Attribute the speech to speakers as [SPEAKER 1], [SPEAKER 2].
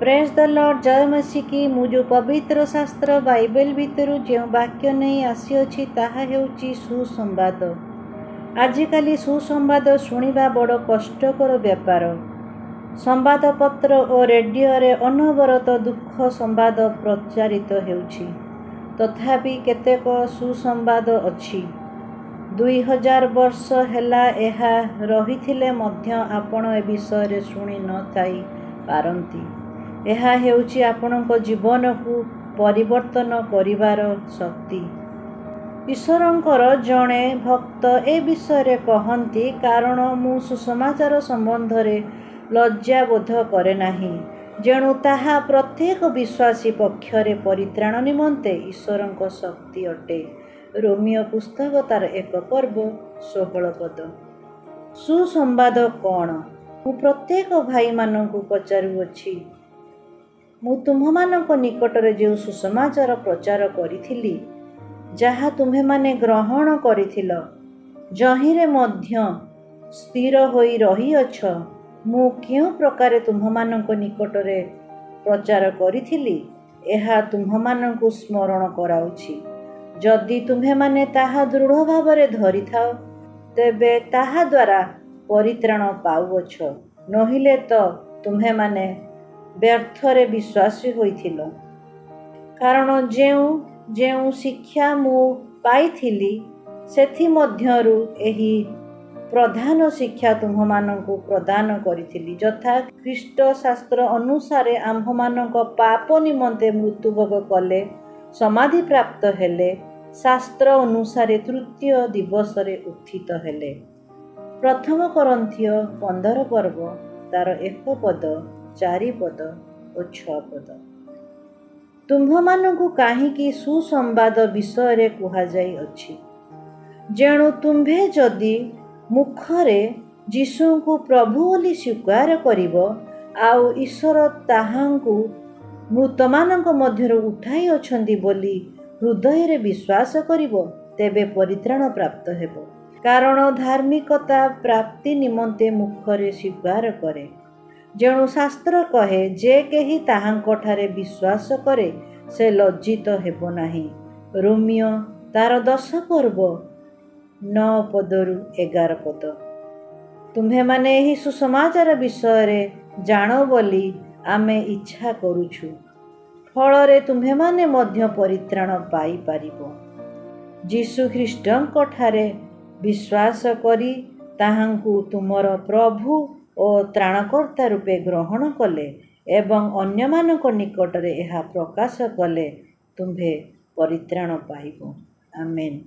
[SPEAKER 1] Praise the Lord जय मसीह की मु जो पवित्र शास्त्र बाइबल भितर जो वाक्य नहीं आसी ताहा हेउची सुसंवाद। आजिकाली सुसंवाद शुणिबा बड़ कष्टकर व्यापार। संवादपत्र और रेडियो रे अनवरत दुख संवाद प्रचारित हेउची, तथापि केतेक सुसंवाद अछि। 2000 वर्ष हेला एहा रहिथिले मध्य आपण ए विषय शुणी न थाई पारंती। एहा हेउची आपणक जीवन को परिवर्तन करिवार शक्ति। ईश्वरंकर जणे भक्त ए विषय कहती, कारण मु सुसमाचार संबंध रे लज्जा बोध करे नाही, जेणु ताहा प्रत्येक विश्वासी पक्षरे परित्राण निमंते ईश्वरंक शक्ति अटे। रोमियो पुस्तक तार 1 पर्व 16 पद। सुसंवाद कौन? मु प्रत्येक भाई मानकु पचारुअछि। मु तुम्हमानक निकटरे जो सुसमाचार प्रचार करिथिली, जहा तुम्हे माने ग्रहण करिथिल, जहिरे मध्य स्थिर होई रही अछ, मु क्यों प्रकारे तुम्हमानक निकटरे प्रचार करिथिली, एहा तुम्हमानकु स्मरण कराउछि। जदि तुम्हे माने ताहा दृढ़ भावरे धरि थाओ, तेबे ताहा द्वारा परित्राण पाउअछ, नहिले तो तुम्हे माने व्यर्थरे विश्वासी होइथिल। कारण जेउ शिक्षा मु पाइथिली, सेथि मध्यरु एही प्रधान शिक्षा तुम्हमानंकु प्रदान करिथिली, यथा ख्रीष्ट शास्त्र अनुसारे आम्भमानंक पाप निमंते मृत्युभोग कले, समाधि प्राप्त हेले, शास्त्र अनुसारे तृतीय दिवसरे उत्थित हेले। प्रथम कोरिन्थियो 15 पर्व तार 1 पद 4 पद और 6 पद। तुम्भमानंकु काहींकि सुसंवाद विषय रे कुहा जाई अछि, जेणु तुम्भे जदि मुखरे यीशुंकु प्रभु बोली स्वीकार करिवो, आउ ईश्वर ताहांकु मृतमानंक मध्यरु उठाई अछंती बोली हृदय रे विश्वास करिवो, तेबे परित्राण प्राप्त हेबो। कारण धार्मिकता प्राप्ति निमंते मुखरे स्वीकार करे, जेणु शास्त्र कहे, जे केही ताहांकठारे विश्वास करे से लज्जित हेबो नाही। रोमियो तार 10 पर्व 9 पदरु 11 पद। तुम्हे माने एही सुसमाचार विषय रे जानो बोली आमे इच्छा करूछु, फलरे तुम्हे माने मध्य परित्राण पाई पारिबो। यीशु ख्रीष्टंक ठारे विश्वास करी ताहांकु तुमर प्रभु और त्राणकर्ता रूपे ग्रहण कले एवं अन्यमानक निकटरे एहा प्रकाश कले, तुम्भे परित्राण पाइबो। आमेन।